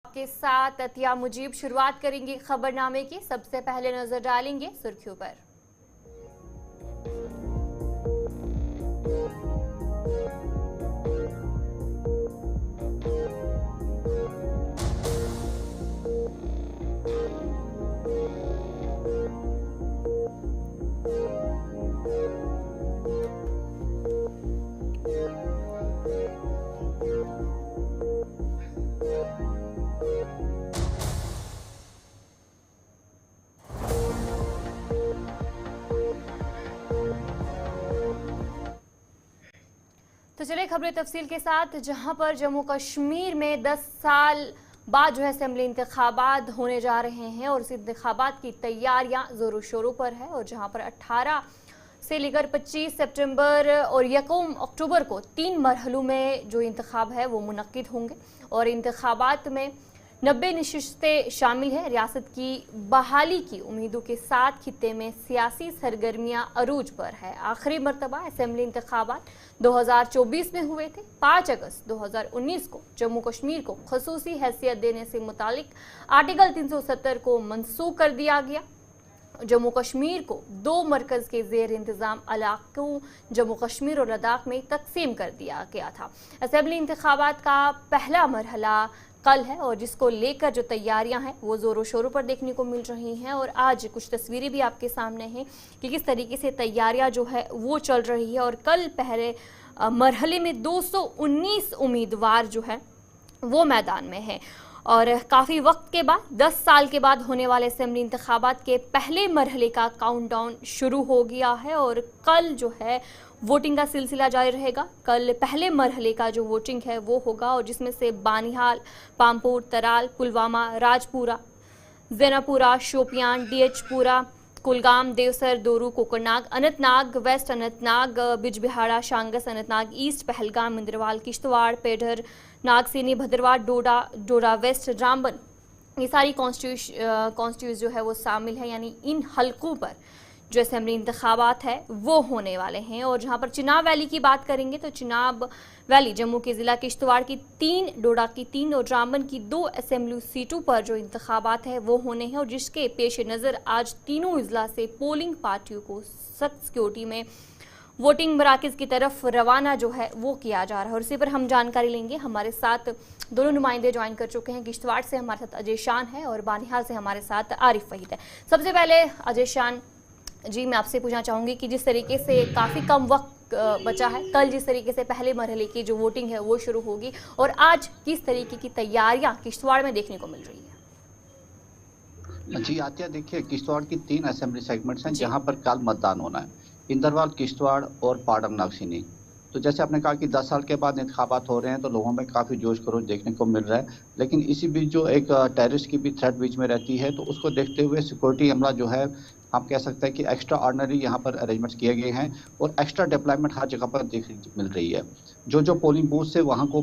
के साथ अतिया मुजीब शुरुआत करेंगे खबरनामे की। सबसे पहले नजर डालेंगे सुर्खियों पर। तो चलिए खबरें तफसील के साथ, जहां पर जम्मू कश्मीर में 10 साल बाद जो है असेंबली इंतखाबात होने जा रहे हैं और इस इंतखाबात की तैयारियां जोरों शोरों पर है। और जहां पर 18 से लेकर 25 सितंबर और 1 अक्टूबर को 3 मरहलों में जो इंतखाब है वो मुनक्किद होंगे और इंतखाबात में 90 नशिस्तें शामिल हैं। रियासत की बहाली की उम्मीदों के साथ खित्ते में सियासी सरगर्मियां अरूज पर है। आखिरी मरतबा असेंबली इंतखाबात 2024 में हुए थे। 5 अगस्त 2019 को जम्मू कश्मीर को खसूसी हैसियत देने से मुतालिक आर्टिकल 370 को मनसूख कर दिया गया। जम्मू कश्मीर को 2 मरकज के जेर इंतजाम इलाकों जम्मू कश्मीर और लद्दाख में तकसीम कर दिया गया था। असेंबली इंतखाबात का पहला मरहला कल है और जिसको लेकर जो तैयारियां हैं वो जोरों शोरों पर देखने को मिल रही हैं। और आज कुछ तस्वीरें भी आपके सामने हैं कि किस तरीके से तैयारियां जो है वो चल रही है। और कल पहले मरहले में 219 उम्मीदवार जो है वो मैदान में हैं और काफ़ी वक्त के बाद 10 साल के बाद होने वाले असेंबली इंतखाबात के पहले मरहले का काउंटडाउन शुरू हो गया है और कल जो है वोटिंग का सिलसिला जारी रहेगा। कल पहले मरहले का जो वोटिंग है वो होगा और जिसमें से बानिहाल, पामपुर, तराल, पुलवामा, राजपुरा, जैनापुरा, शोपियान, डीएचपुरा, कुलगाम, देवसर, दोरू, कोकरनाग, अनंतनाग वेस्ट, अनंतनाग, बिजबिहाड़ा, शांगस, अनंतनाग ईस्ट, पहलगाम, इंद्रवाल, किश्तवाड़, पेडर, नागसेनी, भद्रवाह, डोडा वेस्ट, रामबन, ये सारी कॉन्स्टिट्यूंस जो है वो शामिल है। यानी इन हलकों पर जो असेंबली इंतखाबात है वो होने वाले हैं। और जहां पर चिनाब वैली की बात करेंगे तो चिनाब वैली जम्मू के ज़िला किश्तवाड़ की 3, डोडा की 3 और रामबन की 2 असेंबली सीटों पर जो इंतखाबात है वो होने हैं और जिसके पेश नज़र आज तीनों अजला से पोलिंग पार्टियों को सख्त सिक्योरिटी में वोटिंग मराकज़ की तरफ रवाना जो है वो किया जा रहा है। और इसी पर हम जानकारी लेंगे। हमारे साथ दोनों नुमाइंदे ज्वाइन कर चुके हैं। किश्तवाड़ से हमारे साथ अजय शान है और बानिहाल से हमारे साथ आरिफ वहीद है। सबसे पहले अजय शान जी, मैं आपसे पूछना चाहूँगी कि जिस तरीके से काफ़ी कम वक्त बचा है, कल जिस तरीके से पहले मरहले की जो वोटिंग है वो शुरू होगी और आज किस तरीके की तैयारियां किश्तवाड़ में देखने को मिल रही है? जी आतिया, देखिए किश्तवाड़ की 3 असेंबली सेगमेंट्स हैं जहां पर कल मतदान होना है। इंदरवाल, किश्तवाड़ और पाडम नागसिनी। तो जैसे आपने कहा कि 10 साल के बाद इंतखाबात हो रहे हैं तो लोगों में काफ़ी जोश खरोश देखने को मिल रहा है। लेकिन इसी बीच जो एक टेररिस्ट की भी थ्रेट बीच में रहती है तो उसको देखते हुए सिक्योरिटी अमला जो है हम कह सकते हैं कि एक्स्ट्रा ऑर्डिनरी यहाँ पर अरेंजमेंट्स किए गए हैं और एक्स्ट्रा डिप्लॉयमेंट हर जगह पर देखने मिल रही है। जो पोलिंग बूथ से वहाँ को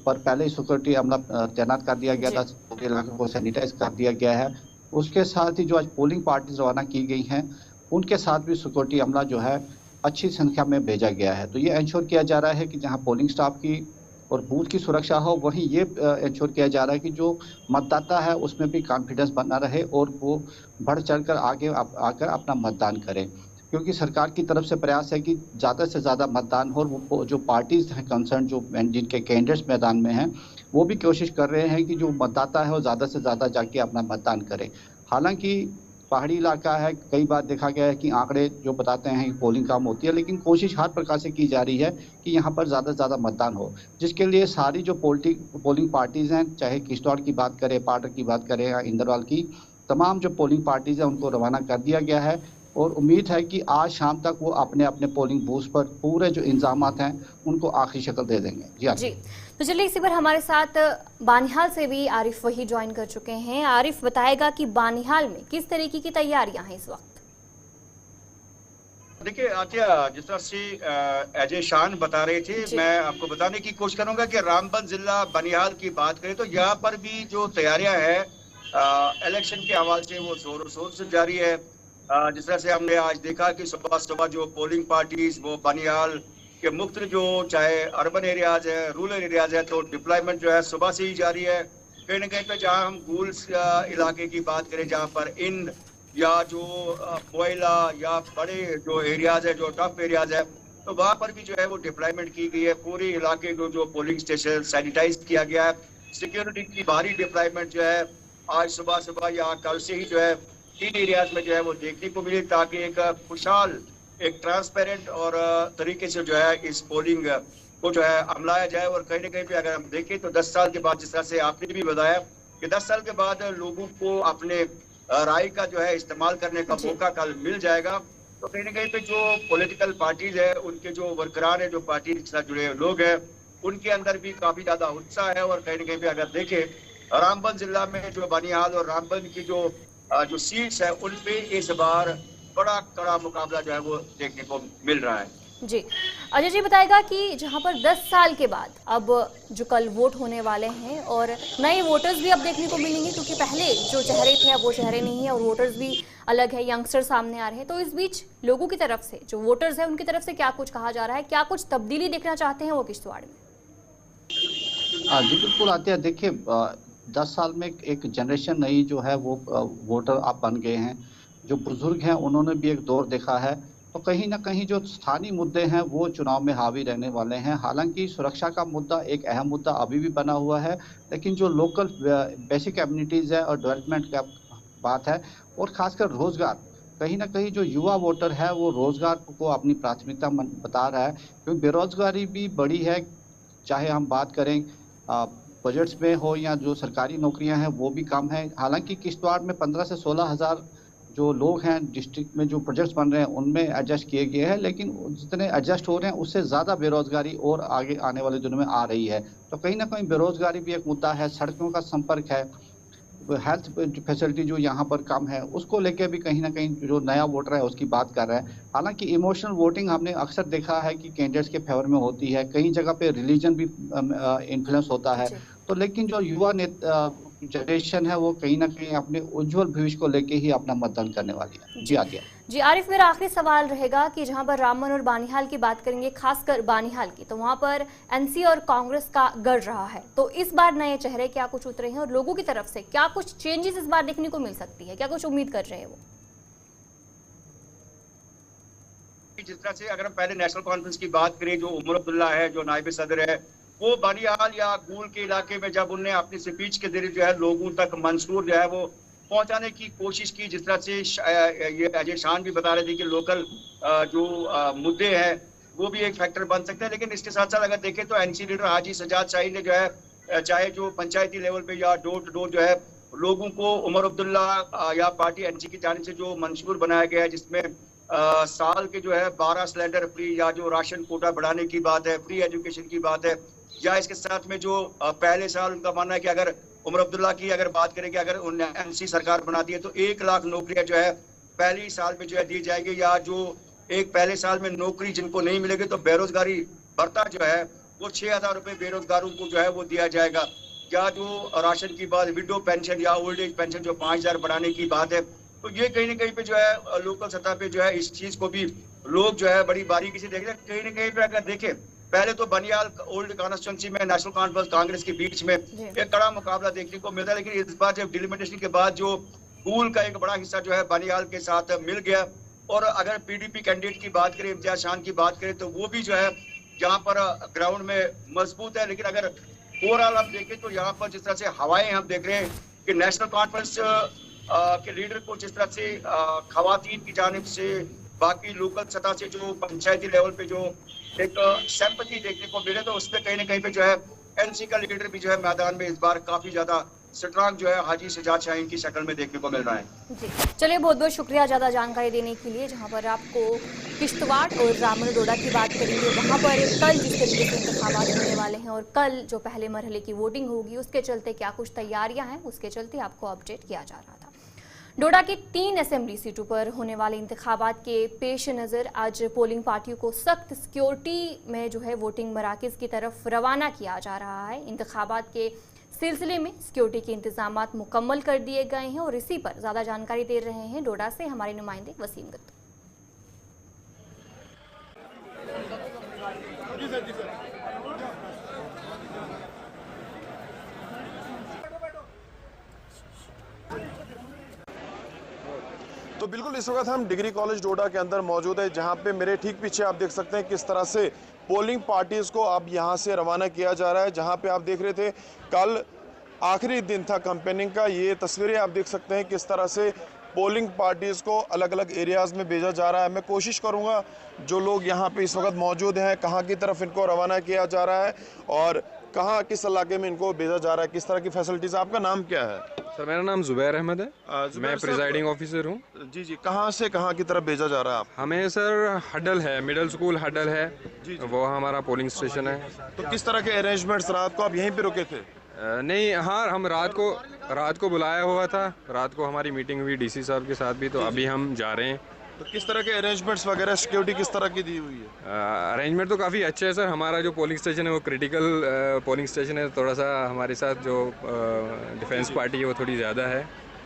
पर पहले ही सिक्योरिटी अमला तैनात कर दिया गया था, इलाके को सैनिटाइज कर दिया गया है। उसके साथ ही जो आज पोलिंग पार्टीज रवाना की गई हैं उनके साथ भी सिक्योरिटी अमला जो है अच्छी संख्या में भेजा गया है। तो ये इंश्योर किया जा रहा है कि जहाँ पोलिंग स्टाफ की और बूथ की सुरक्षा हो, वहीं ये इंश्योर किया जा रहा है कि जो मतदाता है उसमें भी कॉन्फिडेंस बना रहे और वो बढ़ चढ़कर आगे आकर अपना मतदान करें। क्योंकि सरकार की तरफ से प्रयास है कि ज़्यादा से ज़्यादा मतदान हो। वो जो पार्टीज हैं कंसर्न, जो जिनके कैंडिडेट्स मैदान में हैं, वो भी कोशिश कर रहे हैं कि जो मतदाता है वो ज़्यादा से ज़्यादा जाके अपना मतदान करें। हालांकि पहाड़ी इलाका है, कई बार देखा गया है कि आंकड़े जो बताते हैं कि पोलिंग कम होती है, लेकिन कोशिश हर प्रकार से की जा रही है कि यहाँ पर ज़्यादा से ज़्यादा मतदान हो, जिसके लिए सारी जो पोलिंग पार्टीज़ हैं, चाहे किश्तवाड़ की बात करें, पाडर की बात करें या इंदरवाल की, तमाम जो पोलिंग पार्टीज़ हैं उनको रवाना कर दिया गया है। और उम्मीद है कि आज शाम तक वो अपने अपने पोलिंग बूथ पर पूरे जो इंतजामात हैं उनको आखिरी शक्ल दे देंगे। जी, तो चलिए इसी पर हमारे साथ बानिहाल से भी आरिफ वही ज्वाइन कर चुके हैं। आरिफ बताएगा कि बानिहाल में किस तरीके की तैयारियां हैं इस वक्त? देखिए आतिया, जिस तरह से अजय शान बता रहे थे, मैं आपको बताने की कोशिश करूंगा कि रामबन जिला बनिहाल की बात करें तो यहाँ पर भी जो तैयारियां हैं इलेक्शन के हवाले से वो जोरों शोर से जारी है। जिस तरह से हमने आज देखा कि सुबह सुबह जो पोलिंग पार्टीज वो बनिहाल के मुख्तलिफ जो चाहे अर्बन एरियाज है, रूरल एरियाज है, तो डिप्लॉयमेंट जो है सुबह से ही जारी है। कहीं ना कहीं पे जहाँ हम गूल्स इलाके की बात करें, जहाँ पर इन या जो कोयला या बड़े जो एरियाज है, जो टफ एरियाज है, तो वहां पर भी जो है वो डिप्लॉयमेंट की गई है। पूरे इलाके को जो पोलिंग स्टेशन सैनिटाइज किया गया है। सिक्योरिटी की भारी डिप्लॉयमेंट जो है आज सुबह सुबह या कल से ही जो है इन एरियाज में जो है वो देखने को मिली, ताकि एक खुशहाल, एक ट्रांसपेरेंट और तरीके से जो है इस पोलिंग को जो है अमलाया जाए। और कहीं ना कहीं पे अगर हम देखें तो 10 साल के बाद, जिस तरह से आपने भी बताया कि 10 साल के बाद लोगों को अपने राय का जो है इस्तेमाल करने का मौका कल मिल जाएगा, तो कहीं ना कहीं पे जो पॉलिटिकल पार्टीज है, उनके जो वर्करान है, जो पार्टी के साथ जुड़े लोग हैं, उनके अंदर भी काफी ज्यादा उत्साह है। और कहीं ना कहीं पे अगर देखें रामबन जिला में जो बनिहाल और रामबन की जो सीट्स है, उन पे इस बार बड़ा कड़ा मुकाबला जो है वो देखने को मिल रहा है। जी अजय जी बताएगा कि जहां पर 10 साल के बाद अब जो कल वोट होने वाले हैं और नए वोटर्स भी अब देखने को मिलेंगे, क्योंकि पहले जो चेहरे थे अब वो चेहरे नहीं है और वोटर्स भी अलग है, यंगस्टर सामने आ रहे हैं। तो इस बीच लोगों की तरफ से, जो वोटर्स हैं, उनकी तरफ से क्या कुछ कहा जा रहा है, क्या कुछ तब्दीली देखना चाहते हैं वो किश्तवाड़ में? जी बिल्कुल आते हैं। देखिए 10 साल में एक जनरेशन नई जो है वो वोटर आप बन गए हैं। जो बुजुर्ग हैं उन्होंने भी एक दौर देखा है, तो कहीं ना कहीं जो स्थानीय मुद्दे हैं वो चुनाव में हावी रहने वाले हैं। हालांकि सुरक्षा का मुद्दा एक अहम मुद्दा अभी भी बना हुआ है, लेकिन जो लोकल बेसिक कम्युनिटीज़ है और डेवलपमेंट का बात है, और खासकर रोजगार, कहीं ना कहीं जो युवा वोटर है वो रोजगार को अपनी प्राथमिकता बता रहा है, क्योंकि बेरोजगारी भी बड़ी है। चाहे हम बात करें बजट्स में हो या जो सरकारी नौकरियां हैं वो भी कम है। हालांकि किश्तवाड़ में 15 से 16 हज़ार जो लोग हैं डिस्ट्रिक्ट में जो प्रोजेक्ट्स बन रहे हैं उनमें एडजस्ट किए गए हैं, लेकिन जितने एडजस्ट हो रहे हैं उससे ज़्यादा बेरोजगारी और आगे आने वाले दिनों में आ रही है। तो कहीं ना कहीं बेरोजगारी भी एक मुद्दा है। सड़कों का संपर्क है, हेल्थ फैसिलिटी जो यहाँ पर कम है, उसको लेके भी कहीं ना कहीं जो नया वोटर है उसकी बात कर रहा है। हालांकि इमोशनल वोटिंग हमने अक्सर देखा है कि कैंडिडेट्स के फेवर में होती है, कई जगह पे रिलीजन भी इन्फ्लुएंस होता है। तो लेकिन जो युवा जनरेशन है वो कहीं ना कहीं अपने उज्जवल भविष्य को लेके ही अपना मतदान करने वाली है। जी आदिया। जी आरिफ, मेरा आखिरी सवाल रहेगा कि जहां पर रामबन और बानिहाल की बात करेंगे, खासकर बानिहाल की, तो वहां पर एनसी और कांग्रेस का गढ़ रहा है। तो इस बार नए चेहरे क्या कुछ उतरे हैं और लोगों की तरफ से क्या कुछ चेंजेस इस बार देखने को मिल सकती है, क्या कुछ उम्मीद कर रहे हैं वो? जिस तरह से अगर हम पहले नेशनल कॉन्फ्रेंस की बात करें, जो उमर अब्दुल्ला है, जो नायब सदर है, वो बनिहाल या गूल के इलाके में जब उन्हें अपनी स्पीच के जरिए जो है लोगों तक मंशूर जो है वो पहुंचाने की कोशिश की, जिस तरह से ये अजय शान भी बता रहे थे कि लोकल जो मुद्दे हैं वो भी एक फैक्टर बन सकते हैं। लेकिन इसके साथ साथ अगर देखें तो एनसी लीडर हाजी सजाद शाही ने जो है चाहे जो पंचायती लेवल पे या डोर टू डोर जो है लोगों को उमर अब्दुल्ला या पार्टी एनसी की जानिब से जो मंशूर बनाया गया है, जिसमें साल के जो है 12 सिलेंडर फ्री, या जो राशन कोटा बढ़ाने की बात है, फ्री एजुकेशन की बात है, या इसके साथ में जो पहले साल उनका मानना है कि अगर उमर अब्दुल्ला की अगर बात करें कि अगर एनसी सरकार बनाती है तो 1 लाख नौकरियां जो है पहले साल में जो है दी जाएगी, या जो एक पहले साल में नौकरी जिनको नहीं मिलेगी तो बेरोजगारी भत्ता जो है वो 6,000 रुपये बेरोजगारों को जो है वो दिया जाएगा, या जो राशन की बात, विडो पेंशन या ओल्ड एज पेंशन जो 5,000 बढ़ाने की बात है। तो ये कहीं ना कहीं पे जो है लोकल सतह पे जो है इस चीज को भी लोग जो है बड़ी बारीकी से देख रहे हैं। कहीं ना कहीं पे अगर देखें, पहले तो बनिहाल ओल्ड कॉन्स्टिट्यूंसी में नेशनल कॉन्फ्रेंस कांग्रेस के बीच में एक कड़ा मुकाबला देखने को मिलता है, लेकिन इस बार जब डिलिमिटेशन के बाद जो गूल का एक बड़ा हिस्सा जो है बनिहाल के साथ मिल गया, और अगर पीडीपी कैंडिडेट की बात करें, इम्तियाज शान की बात करें, तो वो भी जो है यहाँ पर ग्राउंड में मजबूत है। लेकिन अगर ओवरऑल हम देखें तो यहाँ पर जिस तरह से हवाएं हम देख रहे हैं कि नेशनल कॉन्फ्रेंस के लीडर को जिस तरह से खवातीन की जानिब से, बाकी लोकल सतह से जो पंचायती लेवल पे जो एक सिंपैथी देखने को मिले, तो उसमें कहीं ना कहीं पे जो है एनसी का लीडर भी जो है मैदान में इस बार काफी ज्यादा स्ट्रांग जो है हाजी सजाद शाहीन की शक्ल में देखने को मिल रहा है। जी चलिए, बहुत बहुत शुक्रिया ज़्यादा जानकारी देने के लिए। जहां पर आपको किश्तवाड़ और रामबन डोडा की बात करेंगे, वहां पर कल जिस तरीके से इंतखाबात होने वाले हैं और कल जो पहले मरहले की वोटिंग होगी उसके चलते क्या कुछ तैयारियां हैं, उसके चलते आपको अपडेट किया जा रहा था। डोडा की 3 असेंबली सीटों पर होने वाले इंतखाबात के पेश नज़र आज पोलिंग पार्टियों को सख्त सिक्योरिटी में जो है वोटिंग मराकज़ की तरफ रवाना किया जा रहा है। इंतखाबात के सिलसिले में सिक्योरिटी के इंतजामात मुकम्मल कर दिए गए हैं और इसी पर ज़्यादा जानकारी दे रहे हैं डोडा से हमारे नुमाइंदे वसीम गुप्ता। तो बिल्कुल इस वक्त हम डिग्री कॉलेज डोडा के अंदर मौजूद है, जहां पे मेरे ठीक पीछे आप देख सकते हैं किस तरह से पोलिंग पार्टीज़ को अब यहां से रवाना किया जा रहा है। जहां पे आप देख रहे थे कल आखिरी दिन था कैंपेनिंग का, ये तस्वीरें आप देख सकते हैं किस तरह से पोलिंग पार्टीज़ को अलग अलग एरियाज़ में भेजा जा रहा है। मैं कोशिश करूँगा जो लोग यहाँ पे इस वक्त मौजूद हैं कहाँ की तरफ इनको रवाना किया जा रहा है और कहाँ किस इलाके में इनको भेजा जा रहा है, किस तरह की फैसिलिटीज़। आपका नाम क्या है? सर मेरा नाम जुबैर अहमद है, मैं प्रिजाइडिंग ऑफिसर हूँ। जी जी, कहाँ से कहाँ की तरफ भेजा जा रहा है आप? हमें सर हडल है, मिडिल स्कूल हडल है, वो हमारा पोलिंग स्टेशन है। तो किस तरह के अरेंजमेंट्स, रात को आप यहीं पे रुके थे? नहीं, हाँ हम रात को बुलाया हुआ था, रात को हमारी मीटिंग हुई डीसी साहब के साथ भी, तो अभी हम जा रहे हैं। तो किस तरह के अरेंजमेंट्स वगैरह, सिक्योरिटी किस तरह की दी हुई है? अरेंजमेंट तो काफ़ी अच्छे है सर। हमारा जो पोलिंग स्टेशन है वो क्रिटिकल पोलिंग स्टेशन है, थोड़ा सा हमारे साथ जो डिफेंस पार्टी है वो थोड़ी ज़्यादा है,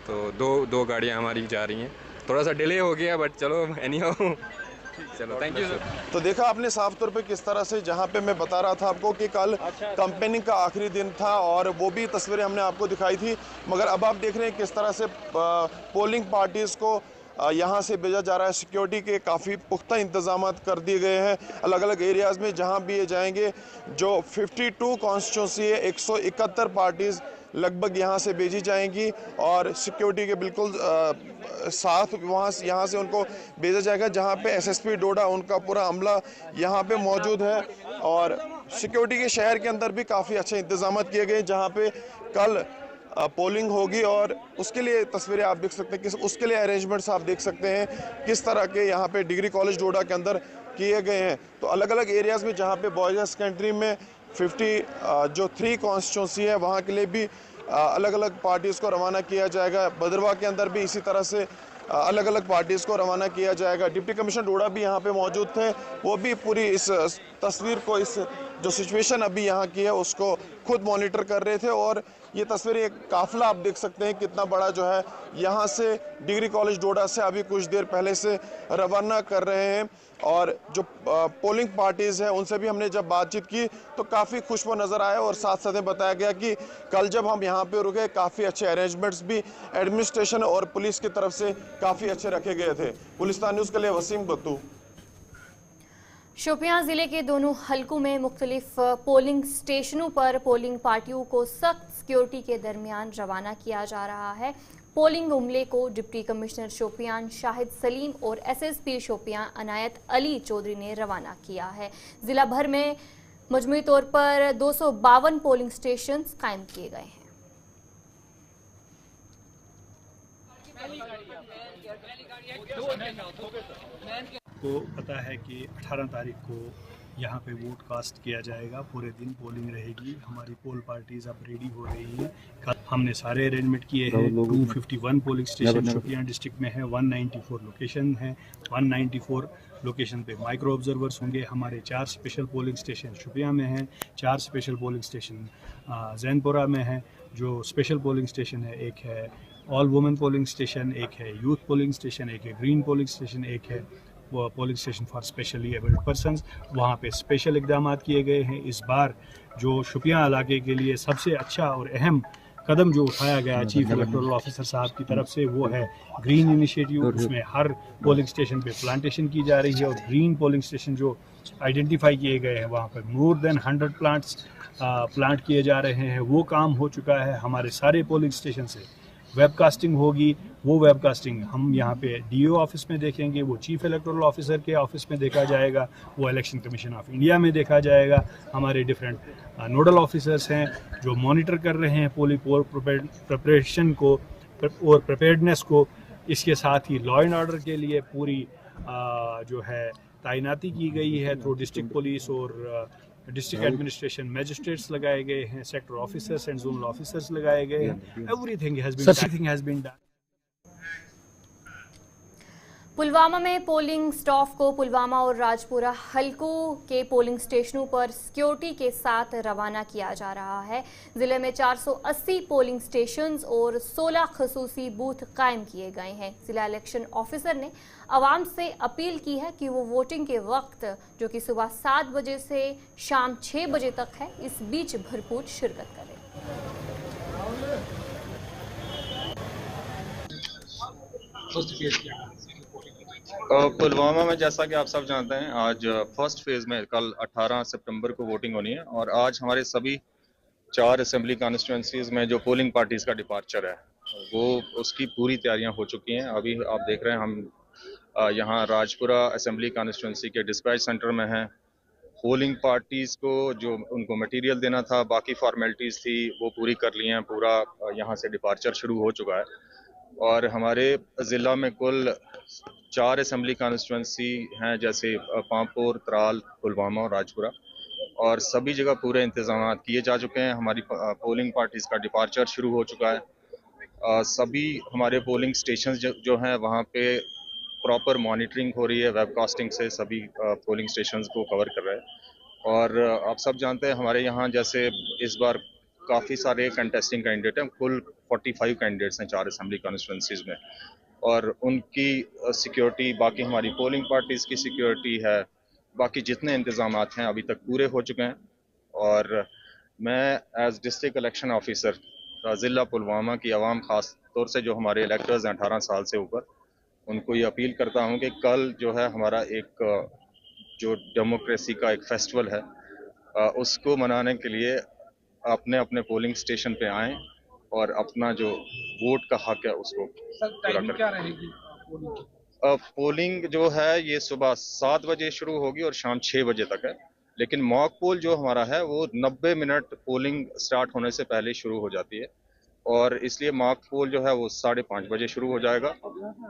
तो दो गाड़ियाँ हमारी जा रही हैं। थोड़ा सा डिले हो गया बट चलो एनी हाउ, चलो थैंक यू सर। तो देखा आपने साफ तौर पे किस तरह से, जहाँ पे मैं बता रहा था आपको कि कल कैंपेनिंग का आखिरी दिन था और वो भी तस्वीरें हमने आपको दिखाई थी, मगर अब आप देख रहे हैं किस तरह से पोलिंग पार्टीज़ को यहाँ से भेजा जा रहा है। सिक्योरिटी के काफ़ी पुख्ता इंतजाम कर दिए गए हैं अलग अलग एरियाज़ में जहाँ भी ये जाएंगे। जो 52 कॉन्स्टिट्यूंसी है, 171 पार्टीज़ लगभग यहाँ से भेजी जाएंगी और सिक्योरिटी के बिल्कुल साथ यहाँ से उनको भेजा जाएगा। जहाँ पे एसएसपी डोडा उनका पूरा अमला यहाँ पे मौजूद है और सिक्योरिटी के शहर के अंदर भी काफ़ी अच्छे इंतजाम किए गए जहाँ पे कल पोलिंग होगी और उसके लिए तस्वीरें आप देख सकते हैं, उसके लिए अरेंजमेंट्स आप देख सकते हैं किस तरह के यहाँ पे डिग्री कॉलेज डोडा के अंदर किए गए हैं। तो अलग अलग एरियाज़ में जहाँ पे बॉयज़ सेकेंडरी में 3 कॉन्स्टिट्यूंसी है वहाँ के लिए भी अलग अलग पार्टीज़ को रवाना किया जाएगा। भद्रवाह के अंदर भी इसी तरह से अलग अलग पार्टीज़ को रवाना किया जाएगा। डिप्टी कमिश्नर डोडा भी यहाँ पे मौजूद थे, वो भी पूरी इस तस्वीर को, इस जो सिचुएशन अभी यहाँ की है उसको खुद मॉनिटर कर रहे थे। और ये तस्वीर, एक काफ़िला आप देख सकते हैं कितना बड़ा जो है यहाँ से डिग्री कॉलेज डोडा से अभी कुछ देर पहले से रवाना कर रहे हैं। और जो पोलिंग पार्टीज़ हैं उनसे भी हमने जब बातचीत की तो काफ़ी खुश वो नज़र आए और साथ साथ बताया गया कि कल जब हम यहाँ पे रुके काफ़ी अच्छे अरेंजमेंट्स भी एडमिनिस्ट्रेशन और पुलिस की तरफ से काफ़ी अच्छे रखे गए थे। पुलिस्तान न्यूज़ के लिए वसीम बत्तू। शोपियां जिले के दोनों हलकों में मुख्तलिफ पोलिंग स्टेशनों पर पोलिंग पार्टियों को सख्त सिक्योरिटी के दरमियान रवाना किया जा रहा है। पोलिंग अमले को डिप्टी कमिश्नर शोपियां शाहिद सलीम और एसएसपी शोपियां अनायत अली चौधरी ने रवाना किया है। जिला भर में मजमूई तौर पर 252 पोलिंग स्टेशन कायम किए गए हैं। को पता है कि 18 तारीख को यहाँ पे वोट कास्ट किया जाएगा, पूरे दिन पोलिंग रहेगी। हमारी पोल पार्टीज अब रेडी हो रही हैं। कल हमने सारे अरेंजमेंट किए हैं। 251 पोलिंग स्टेशन शोपियां डिस्ट्रिक्ट में है, 194 लोकेशन है, 194 लोकेशन पे माइक्रो ऑब्जर्वर्स होंगे। हमारे 4 स्पेशल पोलिंग स्टेशन शोपियां में हैं, 4 स्पेशल पोलिंग स्टेशन जैनपुरा में है। जो स्पेशल पोलिंग स्टेशन है, एक है ऑल वुमेन पोलिंग स्टेशन, एक है यूथ पोलिंग स्टेशन, एक है ग्रीन पोलिंग स्टेशन, एक है polling station for specially abled persons. वहाँ पे स्पेशल इकदाम किए गए हैं। इस बार जो शोपियां इलाके के लिए सबसे अच्छा और अहम कदम जो उठाया गया चीफ इलेक्टोरल ऑफिसर साहब की तरफ से वो है ग्रीन इनिशिएटिव। उसमें हर पोलिंग स्टेशन पे प्लांटेशन की जा रही है और ग्रीन पोलिंग स्टेशन जो आइडेंटिफाई किए गए हैं वहाँ पर मोर देन 100 प्लांट्स प्लांट किए जा रहे हैं। वो काम हो चुका है। हमारे सारे पोलिंग स्टेशन से वेबकास्टिंग होगी। वो वेबकास्टिंग हम यहाँ पे डीओ ऑफिस में देखेंगे, वो चीफ इलेक्टोरल ऑफिसर के ऑफिस में देखा जाएगा, वो इलेक्शन कमीशन ऑफ इंडिया में देखा जाएगा। हमारे डिफरेंट नोडल ऑफिसर्स हैं जो मॉनिटर कर रहे हैं पोलिंग प्रिपरेशन को और प्रिपेयर्डनेस को। इसके साथ ही लॉ एंड ऑर्डर के लिए पूरी जो है तैनाती की गई है थ्रू डिस्ट्रिक्ट पुलिस और डिस्ट्रिक्ट एडमिनिस्ट्रेशन मैजिस्ट्रेट्स लगाए गए हैं, sector officers and zonal officers लगाए गए हैं। Everything has been done. Pulwama में पोलिंग स्टाफ को पुलवामा और राजपुरा हलकों के पोलिंग स्टेशनों पर सिक्योरिटी के साथ रवाना किया जा रहा है। जिले में 480 पोलिंग स्टेशंस और 16 खसूसी बूथ कायम किए गए हैं। जिला इलेक्शन ऑफिसर ने आवाम से अपील की है कि वो वोटिंग के वक्त, जो कि सुबह 7 बजे से शाम 6 बजे तक है, इस बीच भरपूर शिरकत करें। फर्स्ट फेज क्या है? पुलवामा में जैसा कि आप सब जानते हैं, आज फर्स्ट फेज में कल 18 सितंबर को वोटिंग होनी है और आज हमारे सभी 4 असेंबली कॉन्स्टिट्यूंसीज में जो पोलिंग पार्टीज का डिपार्चर है वो उसकी पूरी तैयारियां हो चुकी हैं। अभी आप देख रहे हैं हम यहाँ राजपुरा असेंबली कॉन्स्टिट्यूंसी के डिस्पैच सेंटर में हैं। पोलिंग पार्टीज को जो उनको मटेरियल देना था, बाकी फॉर्मेलिटीज़ थी, वो पूरी कर ली हैं। पूरा यहाँ से डिपार्चर शुरू हो चुका है और हमारे ज़िला में कुल 4 असेंबली कॉन्स्टिट्यूंसी हैं, जैसे पांपोर, त्राल, पुलवामा और राजपुरा, और सभी जगह पूरे इंतजाम किए जा चुके हैं। हमारी पोलिंग पार्टीज़ का डिपार्चर शुरू हो चुका है। सभी हमारे पोलिंग स्टेशन जो हैं वहाँ पे प्रॉपर मॉनिटरिंग हो रही है, वेबकास्टिंग से सभी पोलिंग स्टेशंस को कवर कर रहे हैं। और आप सब जानते हैं हमारे यहाँ जैसे इस बार काफ़ी सारे कंटेस्टिंग कैंडिडेट हैं, कुल 45 कैंडिडेट्स हैं 4 असेंबली कॉन्स्टिट्यूंसीज में, और उनकी सिक्योरिटी, बाकी हमारी पोलिंग पार्टीज़ की सिक्योरिटी है, बाकी जितने इंतजाम हैं अभी तक पूरे हो चुके हैं। और मैं एज डिस्ट्रिक्ट इलेक्शन ऑफिसर ज़िला पुलवामा की आवाम, ख़ास तौर से जो हमारे इलेक्टर्स हैं 18 साल से ऊपर, उनको ये अपील करता हूँ कि कल जो है हमारा एक जो डेमोक्रेसी का एक फेस्टिवल है, उसको मनाने के लिए अपने अपने पोलिंग स्टेशन पे आएँ और अपना जो वोट का हक है उसको पूरा करें। क्या रहेगी पोलिंग जो है ये सुबह 7 बजे शुरू होगी और शाम 6 बजे तक है, लेकिन मॉक पोल जो हमारा है वो 90 मिनट पोलिंग स्टार्ट होने से पहले शुरू हो जाती है, और इसलिए मॉक पोल जो है वो 5:30 बजे शुरू हो जाएगा।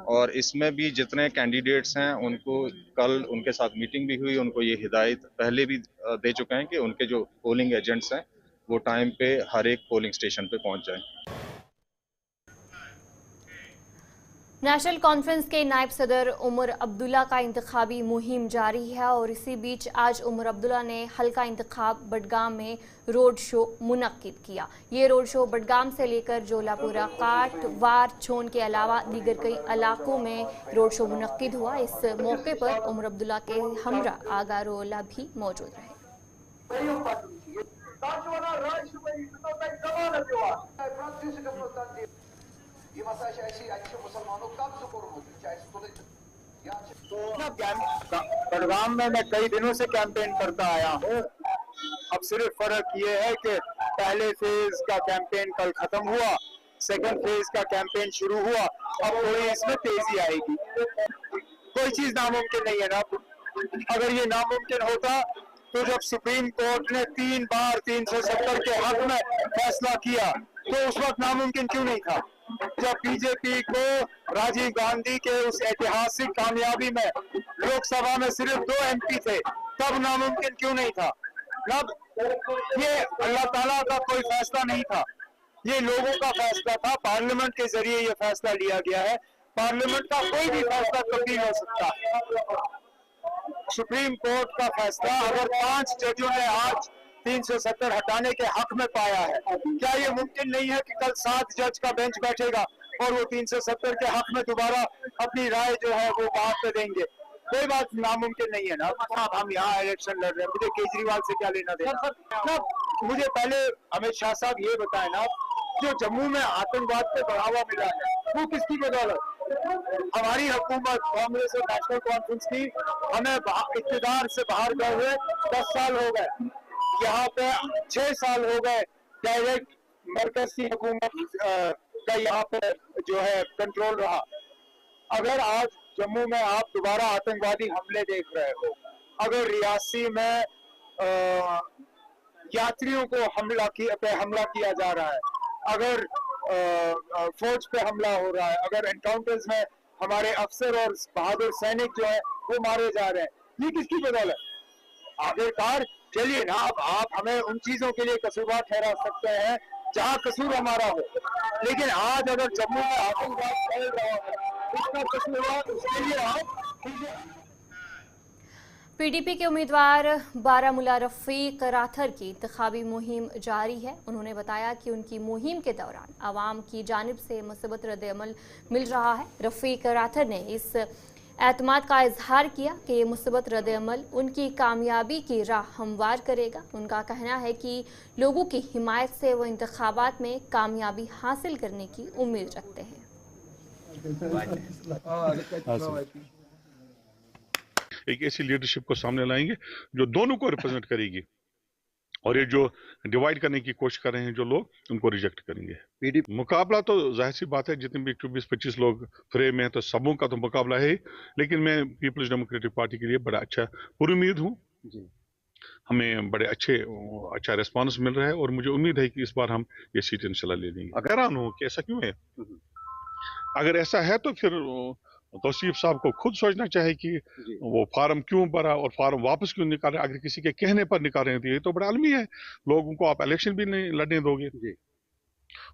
और इसमें भी जितने कैंडिडेट्स हैं उनको कल उनके साथ मीटिंग भी हुई, उनको ये हिदायत पहले भी दे चुके हैं कि उनके जो पोलिंग एजेंट्स हैं वो टाइम पे हर एक पोलिंग स्टेशन पे पहुंच जाएं। नेशनल कॉन्फ्रेंस के नायब सदर उमर अब्दुल्ला का इंतखाबी मुहिम जारी है और इसी बीच आज उमर अब्दुल्ला ने हल्का इंतखाब बडगाम में रोड शो मुनक्किद किया। ये रोड शो बडगाम से लेकर जोलापुरा, काट, वार, छोन के अलावा दीगर कई इलाकों में रोड शो मुनक्किद हुआ। इस मौके पर उमर अब्दुल्ला के हमरा आगा रोला भी मौजूद रहे। बडगाम में मैं कई दिनों से कैंपेन करता आया हूँ। अब सिर्फ फर्क ये है कि पहले फेज का कैंपेन कल खत्म हुआ, सेकंड फेज का कैंपेन शुरू हुआ, अब थोड़ी इसमें तेजी आएगी। कोई चीज नामुमकिन नहीं है ना। अगर ये नामुमकिन होता तो जब सुप्रीम कोर्ट ने 3 बार 370 के हक में फैसला किया तो उस वक्त नामुमकिन क्यों नहीं था? जब बीजेपी को राजीव गांधी के उस ऐतिहासिक कामयाबी में लोकसभा में सिर्फ 2 MP थे, तब नामुमकिन क्यों नहीं था? अब ये अल्लाह ताला का कोई फैसला नहीं था, ये लोगों का फैसला था। पार्लियामेंट के जरिए ये फैसला लिया गया है। पार्लियामेंट का कोई भी फैसला तब्दील हो सकता है। सुप्रीम कोर्ट का फैसला अगर 5 जजों ने आज 370 हटाने के हक में पाया है, क्या ये मुमकिन नहीं है कि कल 7 जज का बेंच बैठेगा और वो 370 के हक में दोबारा अपनी राय जो है वो बात पे देंगे? कोई बात नामुमकिन नहीं है ना। हम यहाँ इलेक्शन लड़ रहे हैं, मुझे केजरीवाल से क्या लेना देना ना। मुझे पहले अमित शाह साहब ये बताए ना, जो जम्मू में आतंकवाद को बढ़ावा मिला है वो किसकी बदौलत? हमारी हुकूमत, कांग्रेस और नेशनल कॉन्फ्रेंस की, हमें इक़्तिदार से बाहर गए हुए 10 साल हो गए। यहाँ पे 6 साल हो गए डायरेक्ट मरकजी हुकूमत का यहाँ पे जो है कंट्रोल रहा। अगर आज जम्मू में आप दोबारा आतंकवादी हमले देख रहे हो, अगर रियासी में यात्रियों को हमला किया जा रहा है, अगर फौज पे हमला हो रहा है, अगर एनकाउंटर्स में हमारे अफसर और बहादुर सैनिक जो है वो मारे जा रहे हैं, ये किसकी बदौलत? आखिरकार चलिए ना, अब आप हमें उन चीजों के लिए कसूरवार ठहरा सकते हैं जहाँ कसूर हमारा हो, लेकिन आज अगर जम्मू में आतंकवाद फैल रहा है उसका कसूरवार उसके लिए आप। पीडीपी के उम्मीदवार बारामूला रफ़ीक राथर की इंतखाबी मुहिम जारी है। उन्होंने बताया कि उनकी मुहिम के दौरान आवाम की जानिब से मुस्बत रद्द-ए-अमल मिल रहा है। रफ़ीक राथर ने इस एतमाद का इजहार किया कि मुस्बत रद्द-ए-अमल उनकी कामयाबी की राह हमवार करेगा। उनका कहना है कि लोगों की हिमायत से वो इंतखाबात में कामयाबी हासिल करने की उम्मीद रखते हैं। एक ऐसी लीडरशिप को सामने लाएंगे जो दोनों को रिप्रेजेंट करेगी, और ये जो डिवाइड करने की कोशिश कर रहे हैं जो लोग, उनको रिजेक्ट करेंगे। मुकाबला तो जाहिर सी बात है, जितने भी 24-25 लोग फ्रेम में हैं तो सबों का तो मुकाबला है ही, लेकिन मैं पीपल्स डेमोक्रेटिक पार्टी के लिए बड़ा अच्छा पुरुमीद हूँ। हमें बड़े अच्छा रिस्पांस मिल रहा है और मुझे उम्मीद है कि इस बार हम ये सीट इंशाल्लाह ले लेंगे। हैरान हूँ कि ऐसा क्यों है। अगर ऐसा है तो फिर तौसीफ साहब को खुद सोचना चाहिए कि वो फार्म क्यों भरा और फार्म वापस क्यों निकाले। अगर किसी के कहने पर निकाल रहे हैं तो बड़ा आलमी है। लोगों को आप इलेक्शन भी नहीं लड़ने दोगे,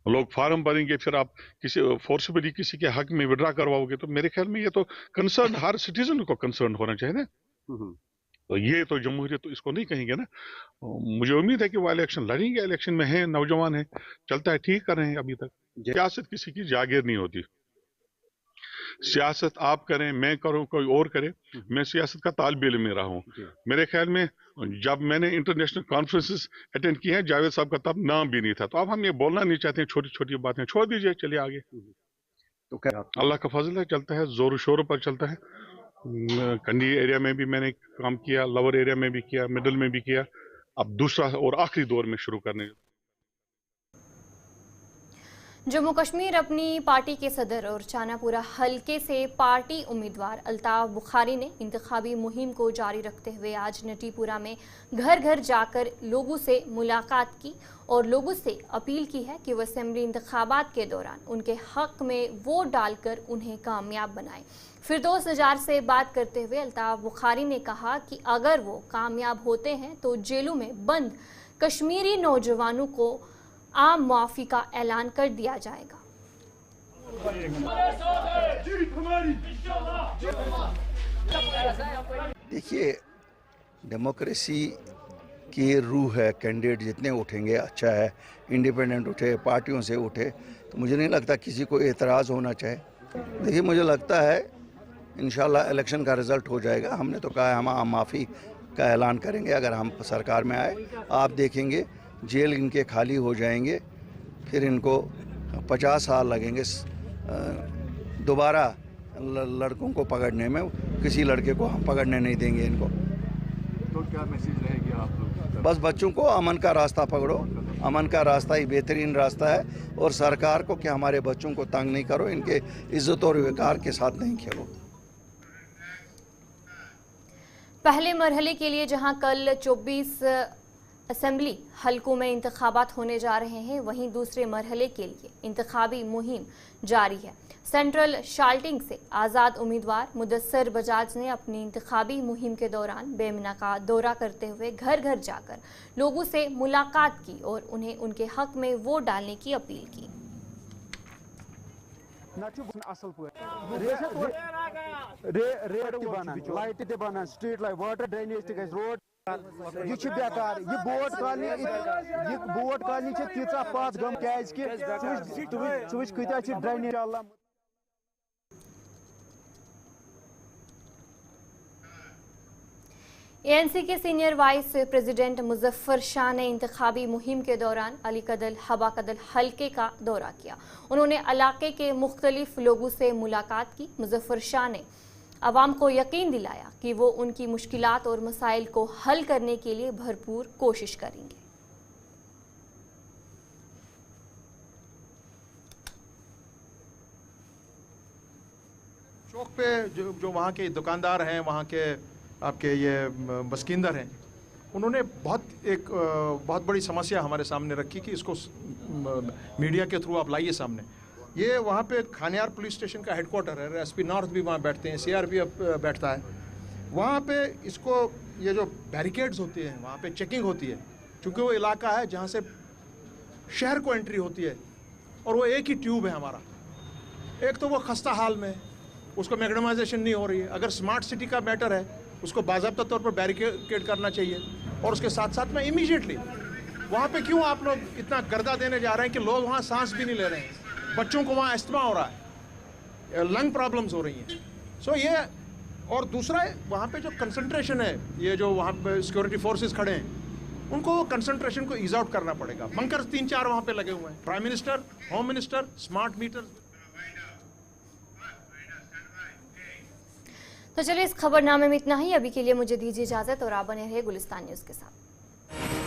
लोग फार्म भरेंगे, फिर आप किसी फोर्सबली किसी के हक में विड्रा करवाओगे, तो मेरे ख्याल में ये तो कंसर्न हर सिटीजन को कंसर्न होना चाहिए ना। तो ये तो जमहूरियत तो इसको नहीं कहेंगे ना। मुझे उम्मीद है कि वो इलेक्शन लड़ेंगे, इलेक्शन में हैं, नौजवान हैं, चलता है, ठीक कर रहे हैं। अभी तक सियासत किसी की जागीर नहीं होती। सियासत आप करें, मैं करूं, कोई और करे। मैं सियासत का तालिब इल्म में रहा हूं। मेरे ख्याल में जब मैंने इंटरनेशनल कॉन्फ्रेंसेस अटेंड किए हैं, जावेद साहब का तब नाम भी नहीं था। तो अब हम ये बोलना नहीं चाहते हैं, छोटी छोटी बातें छोड़ दीजिए, चलिए आगे। तो अल्लाह का फजल है, चलता है, जोर शोर पर चलता है। कंडी एरिया में भी मैंने काम किया, लोअर एरिया में भी किया, मिडिल में भी किया, अब दूसरा और आखिरी दौर में शुरू करने। जम्मू कश्मीर अपनी पार्टी के सदर और चानापुरा हलके से पार्टी उम्मीदवार अल्ताफ बुखारी ने इंतखाबी मुहिम को जारी रखते हुए आज नटीपुरा में घर घर जाकर लोगों से मुलाकात की और लोगों से अपील की है कि वह असेंबली इंतखाबात के दौरान उनके हक में वोट डालकर उन्हें कामयाब बनाएं। फिरदौस नजार से बात करते हुए अल्ताफ बुखारी ने कहा कि अगर वो कामयाब होते हैं तो जेलों में बंद कश्मीरी नौजवानों को आम मुआफ़ी का ऐलान कर दिया जाएगा। देखिए, डेमोक्रेसी की रूह है, कैंडिडेट जितने उठेंगे अच्छा है, इंडिपेंडेंट उठे, पार्टियों से उठे, तो मुझे नहीं लगता किसी को एतराज़ होना चाहिए। देखिए, मुझे लगता है इंशाल्लाह इलेक्शन का रिज़ल्ट हो जाएगा। हमने तो कहा है हम आम माफ़ी का ऐलान करेंगे अगर हम सरकार में आए। आप देखेंगे जेल इनके खाली हो जाएंगे, फिर इनको 50 साल लगेंगे दोबारा लड़कों को पकड़ने में। किसी लड़के को हम पकड़ने नहीं देंगे इनको। तो क्या मैसेज रहेगी आप लोग? बस बच्चों को अमन का रास्ता पकड़ो, अमन का रास्ता ही बेहतरीन रास्ता है, और सरकार को कि हमारे बच्चों को तंग नहीं करो, इनके इज्जत और वक़ार के साथ नहीं खेलो। पहले मरहले के लिए जहां कल 24 असेंबली हलकों में इंतखाबात होने जा रहे हैं, वहीं दूसरे मरहले के लिए इंतखाबी मुहिम जारी है। सेंट्रल शाल्टिंग से आज़ाद उम्मीदवार मुदस्सर बजाज ने अपनी इंतखाबी मुहिम के दौरान बेमिना का दौरा करते हुए घर घर जाकर लोगों से मुलाकात की और उन्हें उनके हक में वोट डालने की अपील की। बेकार यह बोट कॉलोनी तीचा पास गम क्या ड्रेनेज। एएनसी के senior vice president Muzaffar Shah ने इंतखाबी मुहिम के दौरान अली कदल हबा कदल हलके का दौरा किया। उन्होंने इलाके के मुख्तलिफ लोगों से मुलाकात की। मुजफ्फर शाह ने अवाम को यकीन दिलाया कि वो उनकी मुश्किलात और मसाइल को हल करने के लिए भरपूर कोशिश करेंगे। चौक पे जो वहाँ के दुकानदार हैं, वहाँ के आपके ये बसकिंदर हैं, उन्होंने बहुत बड़ी समस्या हमारे सामने रखी कि इसको मीडिया के थ्रू आप लाइए सामने। ये वहाँ पे खानियार पुलिस स्टेशन का हेडक्वार्टर है, एसपी नॉर्थ भी वहाँ बैठते हैं, सीआरपीएफ बैठता है वहाँ पे। इसको ये जो बैरिकेड्स होती हैं वहाँ पे चेकिंग होती है, क्योंकि वो इलाका है जहाँ से शहर को एंट्री होती है, और वो एक ही ट्यूब है हमारा। एक तो वो खस्ता हाल में, उसको मैग्नेमाइजेशन नहीं हो रही है। अगर स्मार्ट सिटी का मैटर है, उसको बाज़ाब्ता तौर पर बैरिकेड करना चाहिए, और उसके साथ साथ में इमीडिएटली वहाँ पे क्यों आप लोग इतना गर्दा देने जा रहे हैं कि लोग वहाँ सांस भी नहीं ले रहे हैं, बच्चों को वहाँ अस्थमा हो रहा है, लंग प्रॉब्लम्स हो रही हैं। सो ये, और दूसरा वहाँ पे जो कंसंट्रेशन है, ये जो वहाँ पे सिक्योरिटी फोर्सेस खड़े हैं, उनको वो कंसंट्रेशन को ईज आउट करना पड़ेगा। बंकर 3-4 वहाँ पे लगे हुए हैं। Prime minister, home minister, smart meter. तो चलिए इस खबरनामे में इतना ही। अभी के लिए मुझे दीजिए इजाजत और आप बने रहिए गुलिस्तान न्यूज़ के साथ।